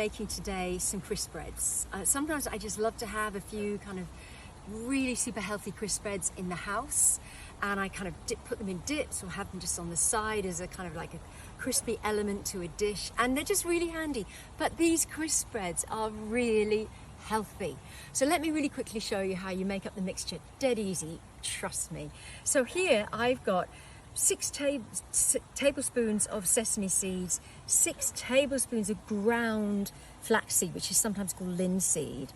making today some Crispbreads. Sometimes I just love to have a few kind of really super healthy Crispbreads in the house, and I kind of put them in dips or have them just on the side as a kind of like a crispy element to a dish, and they're just really handy. But these Crispbreads are really healthy. So let me really quickly show you how you make up the mixture. Dead easy, trust me. So here I've got 6 tablespoons of sesame seeds, 6 tablespoons of ground flaxseed, which is sometimes called linseed,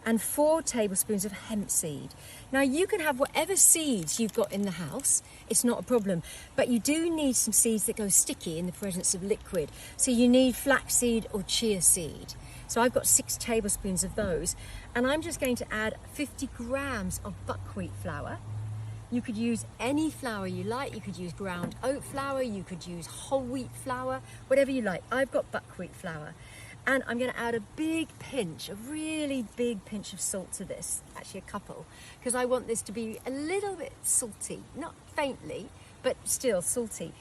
and 4 tablespoons of hemp seed. Now you can have whatever seeds you've got in the house, it's not a problem, but you do need some seeds that go sticky in the presence of liquid. So you need flaxseed or chia seed. So I've got 6 tablespoons of those, and I'm just going to add 50 grams of buckwheat flour. You could use any flour you like. You could use ground oat flour, you could use whole wheat flour, whatever you like. I've got buckwheat flour. And I'm going to add a big pinch, a really big pinch of salt to this, actually a couple, because I want this to be a little bit salty, not faintly, but still salty.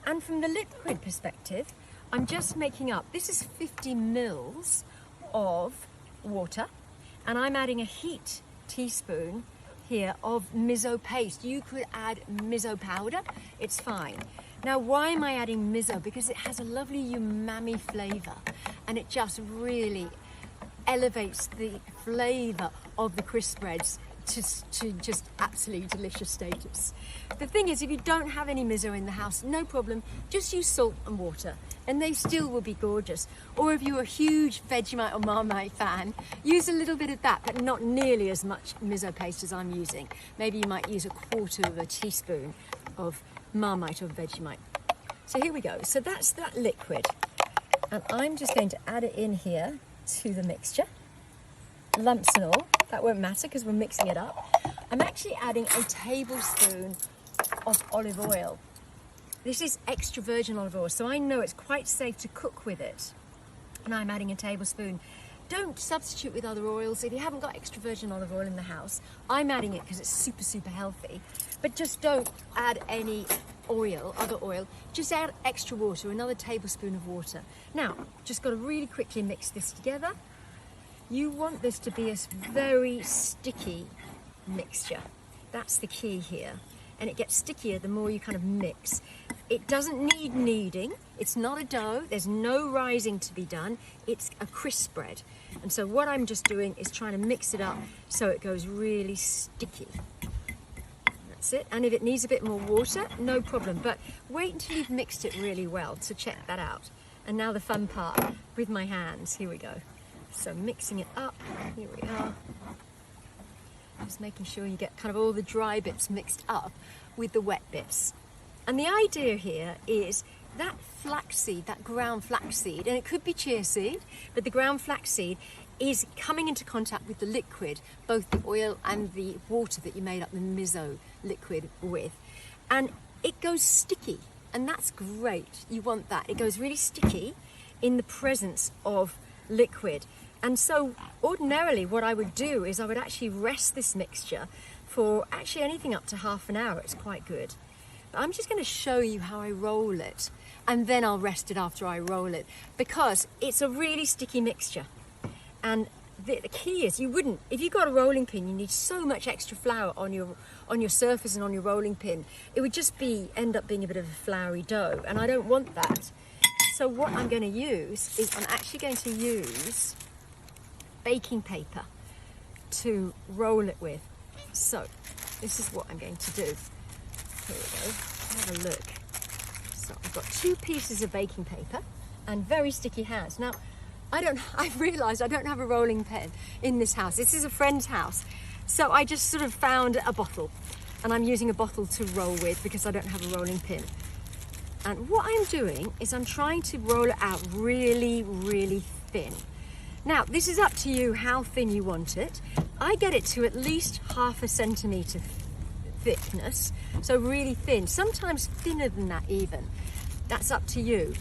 And from the liquid perspective, I'm just making up, this is 50 mils of water, and I'm adding a heaped teaspoon here of miso paste. You could add miso powder, it's fine. Now why am I adding miso? Because it has a lovely umami flavour, and it just really elevates the flavour of the Crispbreads to just absolutely delicious status. The thing is, if you don't have any miso in the house, no problem, just use salt and water and they still will be gorgeous. Or if you're a huge Vegemite or Marmite fan, use a little bit of that, but not nearly as much miso paste as I'm using. Maybe you might use a quarter of a teaspoon of Marmite or Vegemite. So here we go. So that's that liquid, and I'm just going to add it in here to the mixture, lumps and all. That won't matter because we're mixing it up. I'm actually adding a tablespoon of olive oil. This is extra virgin olive oil, so I know it's quite safe to cook with it. And I'm adding a tablespoon. Don't substitute with other oils. If you haven't got extra virgin olive oil in the house, I'm adding it because it's super, super healthy. But just don't add any oil, other oil. Just add extra water, another tablespoon of water. Now, just got to really quickly mix this together. You want this to be a very sticky mixture. That's the key here. And it gets stickier the more you kind of mix. It doesn't need kneading. It's not a dough. There's no rising to be done. It's a Crispbread. And so what I'm just doing is trying to mix it up so it goes really sticky. That's it. And if it needs a bit more water, no problem. But wait until you've mixed it really well to check that out. And now the fun part with my hands. Here we go. So mixing it up. Here we are. Just making sure you get kind of all the dry bits mixed up with the wet bits. And the idea here is that flaxseed, that ground flaxseed, and it could be chia seed, but the ground flaxseed is coming into contact with the liquid, both the oil and the water that you made up the miso liquid with. And it goes sticky, and that's great. You want that. It goes really sticky in the presence of liquid. And so ordinarily what I would do is I would actually rest this mixture for actually anything up to half an hour. It's quite good. But I'm just going to show you how I roll it, and then I'll rest it after I roll it, because it's a really sticky mixture. And the key is, you wouldn't, if you've got a rolling pin, you need so much extra flour on your surface and on your rolling pin. It would just end up being a bit of a floury dough, and I don't want that. So what I'm going to use is, I'm actually going to use baking paper to roll it with. So this is what I'm going to do. Here we go. Have a look. So I've got 2 pieces of baking paper and very sticky hands. Now I've realized I don't have a rolling pin in this house. This is a friend's house. So I just sort of found a bottle, and I'm using a bottle to roll with because I don't have a rolling pin. And what I'm doing is I'm trying to roll it out really, really thin. Now, this is up to you how thin you want it. I get it to at least ½ a centimetre thickness, so really thin, sometimes thinner than that even. That's up to you.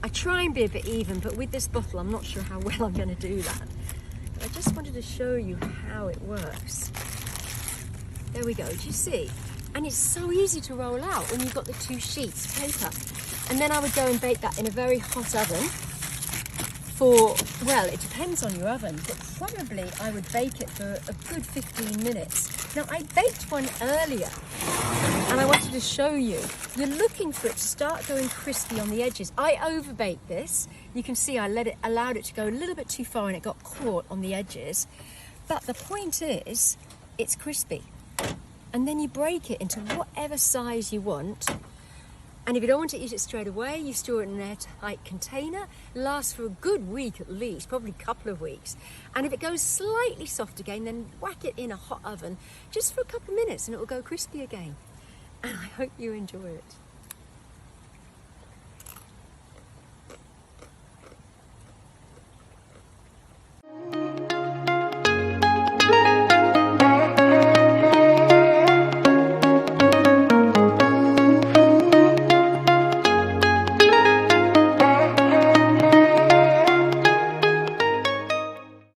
I try and be a bit even, but with this bottle, I'm not sure how well I'm going to do that. But I just wanted to show you how it works. There we go, do you see? And it's so easy to roll out when you've got the 2 sheets of paper. And then I would go and bake that in a very hot oven for, well, it depends on your oven, but probably I would bake it for a good 15 minutes. Now, I baked one earlier, and I wanted to show you. You're looking for it to start going crispy on the edges. I overbaked this. You can see I allowed it to go a little bit too far, and it got caught on the edges. But the point is, it's crispy. And then you break it into whatever size you want. And if you don't want to eat it straight away, you store it in an airtight container. It lasts for a good week at least, probably a couple of weeks. And if it goes slightly soft again, then whack it in a hot oven just for a couple of minutes and it will go crispy again. And I hope you enjoy it.